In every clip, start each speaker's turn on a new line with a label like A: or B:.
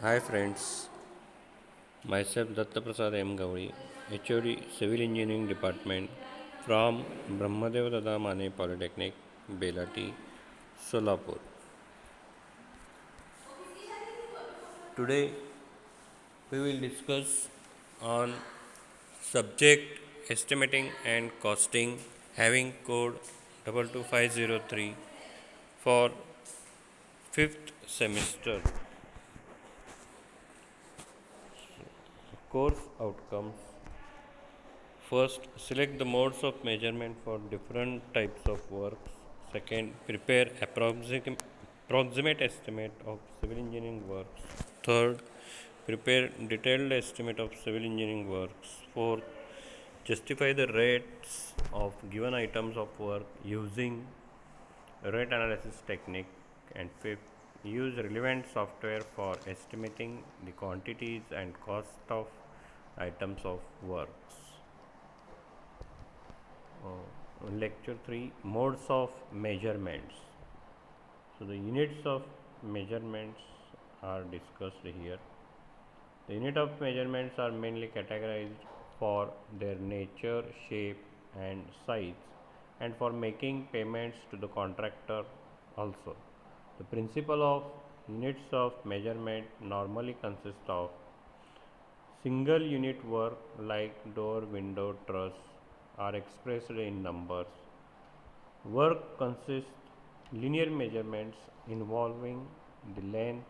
A: Hi friends, myself Datta Prasad M. Gauri, HOD Civil Engineering Department from Brahmadev Dada Mane Polytechnic, Belati, Solapur. Today we will discuss on subject estimating and costing having code 22503 for 5th semester. Course outcomes. First, select the modes of measurement for different types of works. Second, prepare approximate estimate of civil engineering works. Third, prepare detailed estimate of civil engineering works. Fourth, justify the rates of given items of work using rate analysis technique. And fifth, use relevant software for estimating the quantities and cost of items of works. Lecture 3, modes of measurements. So the units of measurements are discussed here. The unit of measurements are mainly categorized for their nature, shape and size, and for making payments to the contractor also. The principle of units of measurement normally consists of single unit work like door, window, truss are expressed in numbers. Work consists linear measurements involving the length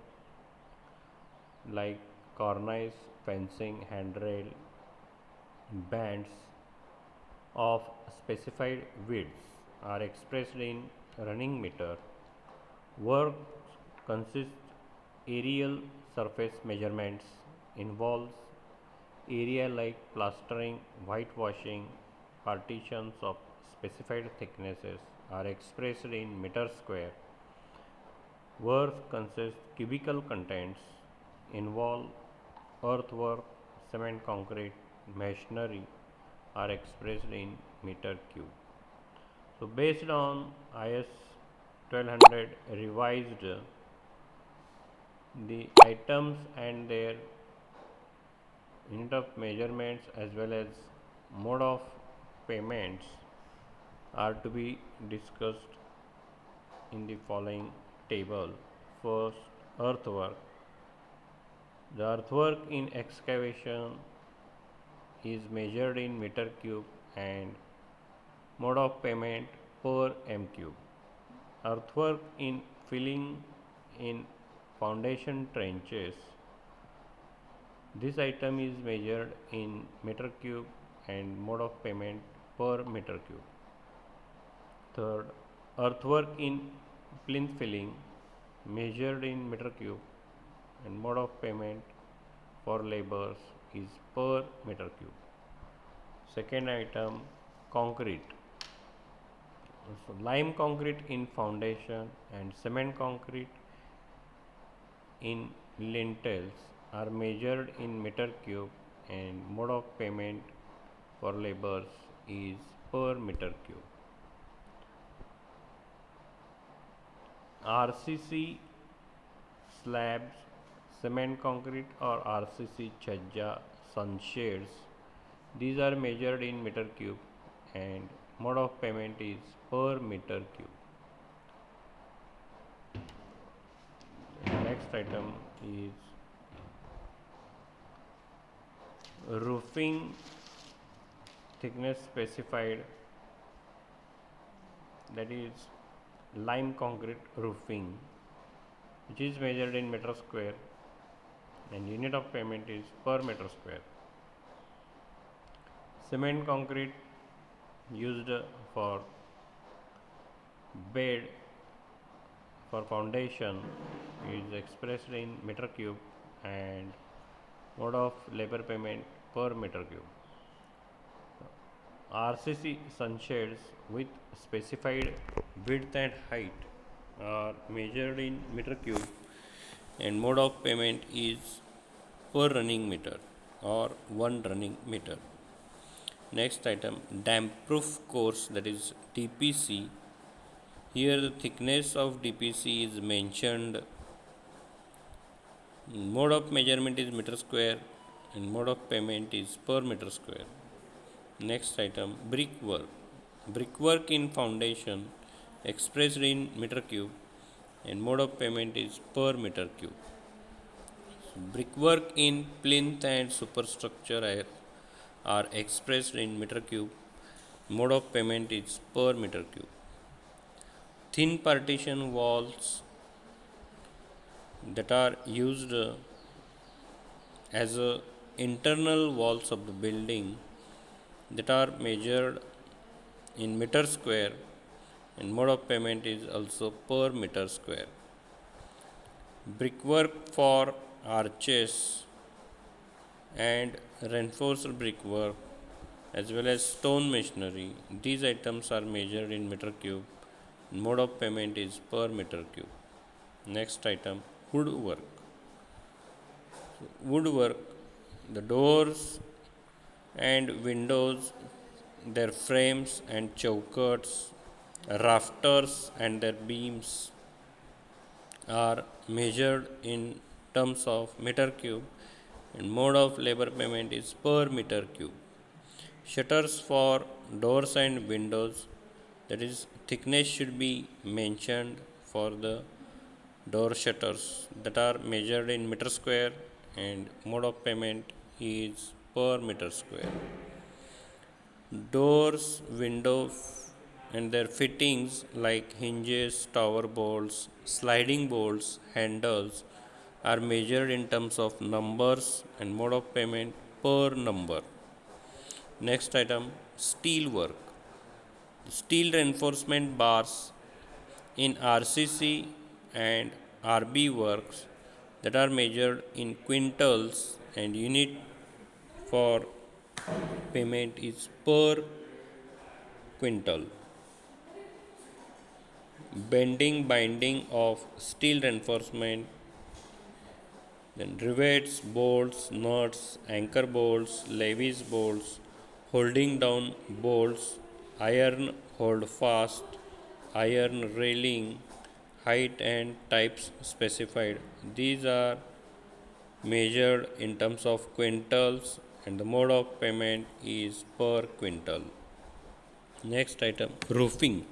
A: like cornice, fencing, handrail, bands of specified widths are expressed in running meter. Work consists aerial surface measurements involves area like plastering, whitewashing, partitions of specified thicknesses are expressed in meter square. Work consists cubical contents involve earthwork, cement, concrete, masonry are expressed in meter cube. So based on IS 1200 revised, the items and their unit of measurements as well as mode of payments are to be discussed in the following table. First, earthwork. The earthwork in excavation is measured in meter cube and mode of payment per m cube. Earthwork in filling in foundation trenches. This item is measured in meter cube and mode of payment per meter cube. Third, earthwork in plinth filling measured in meter cube and mode of payment for labors is per meter cube. Second item, concrete. So lime concrete in foundation and cement concrete in lintels are measured in meter cube and mode of payment for labors is per meter cube. RCC slabs, cement concrete or RCC chhajja sunshades, these are measured in meter cube and mode of payment is per meter cube. Next item is roofing thickness specified, that is lime concrete roofing, which is measured in meter square and unit of payment is per meter square. Cement concrete used for bed for foundation is expressed in meter cube and mode of labor payment per meter cube. RCC sunshades with specified width and height are measured in meter cube and mode of payment is per running meter or one running meter. Next item, damp proof course, that is DPC. Here the thickness of DPC is mentioned Mode of measurement is meter square and mode of payment is per meter square. Next item, brickwork. Brickwork in foundation expressed in meter cube and mode of payment is per meter cube. Brickwork in plinth and superstructure are expressed in meter cube. Mode of payment is per meter cube. Thin partition walls that are used as internal walls of the building that are measured in meter square and mode of payment is also per meter square. Brickwork for arches and reinforced brickwork as well as stone masonry. These items are measured in meter cube. Mode of payment is per meter cube. Next item, woodwork. Woodwork, the doors and windows, their frames and chaukhats, rafters and their beams are measured in terms of meter cube and mode of labor payment is per meter cube. Shutters for doors and windows, that is thickness should be mentioned for the door shutters that are measured in meter square and mode of payment is per meter square. Doors, windows and their fittings like hinges, tower bolts, sliding bolts, handles are measured in terms of numbers and mode of payment per number. Next item, steel work. Steel reinforcement bars in RCC and RB works that are measured in quintals and unit for payment is per quintal. Bending, binding of steel reinforcement, then rivets, bolts, nuts, anchor bolts, levis bolts, holding down bolts, iron hold fast, iron railing, height and types specified. These are measured in terms of quintals and the mode of payment is per quintal. Next item, roofing.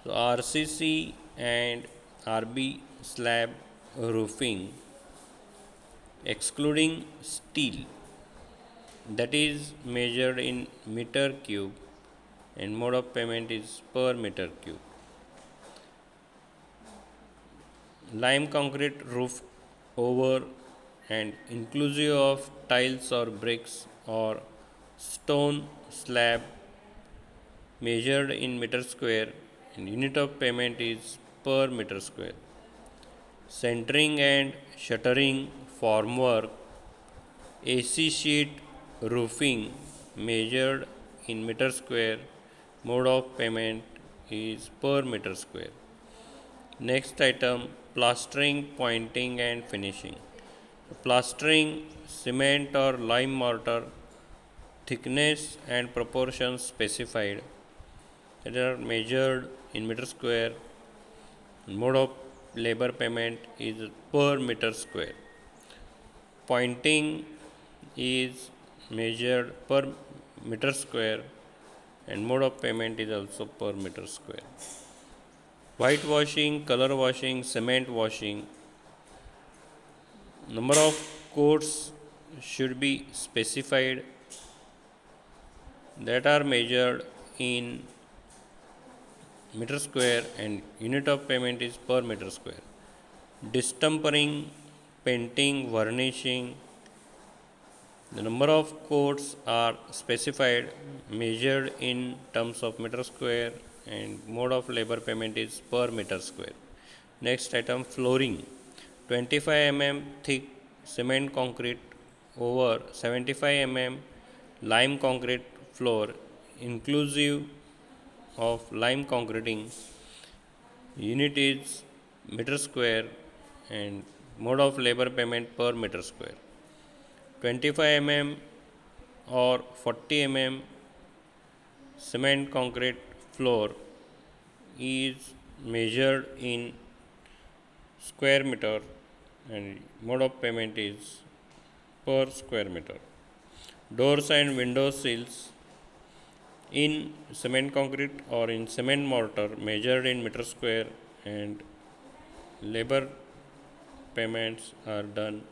A: So RCC and RB slab roofing excluding steel, that is measured in meter cube and mode of payment is per meter cube. Lime concrete roof over and inclusive of tiles or bricks or stone slab measured in meter square and unit of payment is per meter square. Centering and shuttering formwork, AC sheet roofing measured in meter square, mode of payment is per meter square. Next item, plastering, pointing and finishing. Plastering, cement or lime mortar, thickness and proportions specified that are measured in meter square. Mode of labor payment is per meter square. Pointing is measured per meter square and mode of payment is also per meter square. Whitewashing, color washing, cement washing, number of coats should be specified that are measured in meter square and unit of payment is per meter square. Distempering, painting, varnishing, the number of coats are specified measured in terms of meter square and mode of labor payment is per meter square. Next item, flooring. 25 mm thick cement concrete over 75 mm lime concrete floor inclusive of lime concreting. Unit is meter square and mode of labor payment per meter square. 25 mm or 40 mm cement concrete floor is measured in square meter and mode of payment is per square meter. Doors and window sills in cement concrete or in cement mortar measured in meter square, and labor payments are done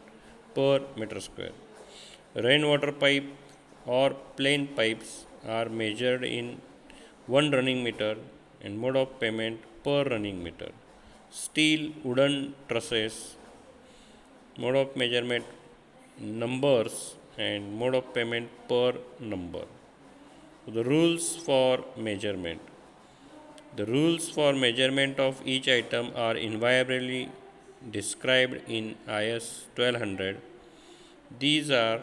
A: per meter square. Rainwater pipe or plain pipes are measured in one running meter and mode of payment per running meter. Steel wooden trusses, mode of measurement numbers and mode of payment per number. The rules for measurement. The rules for measurement of each item are invariably described in IS 1200. These are: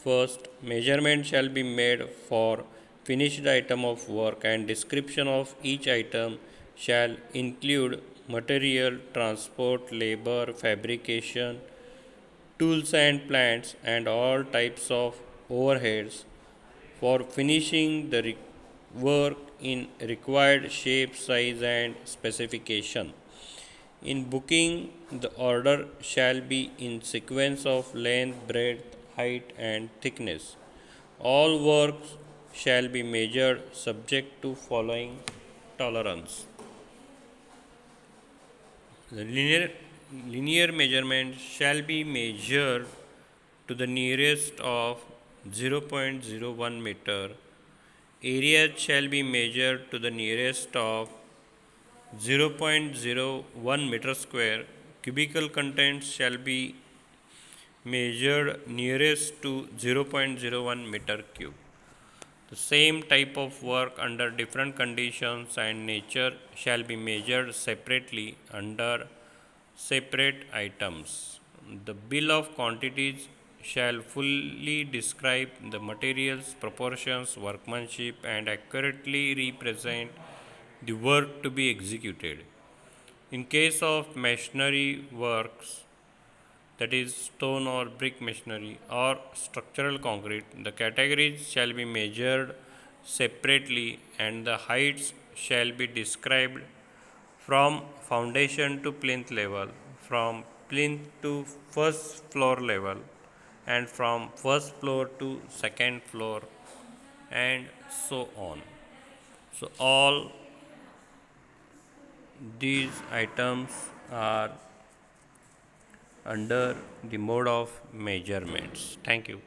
A: first, measurement shall be made for finished item of work, and description of each item shall include material, transport, labor, fabrication, tools and plants, and all types of overheads for finishing the work in required shape, size, and specification. In booking, the order shall be in sequence of length, breadth, height, and thickness. All works shall be measured subject to following tolerance. The linear measurement shall be measured to the nearest of 0.01 meter. Area shall be measured to the nearest of 0.01 meter square. Cubical contents shall be measured nearest to 0.01 meter cube. The same type of work under different conditions and nature shall be measured separately under separate items. The bill of quantities shall fully describe the materials, proportions, workmanship, and accurately represent the work to be executed. In case of masonry works, that is stone or brick masonry or structural concrete, the categories shall be measured separately and the heights shall be described from foundation to plinth level, from plinth to first floor level, and from first floor to second floor, and so on. So, all these items are under the mode of measurements. Thank you.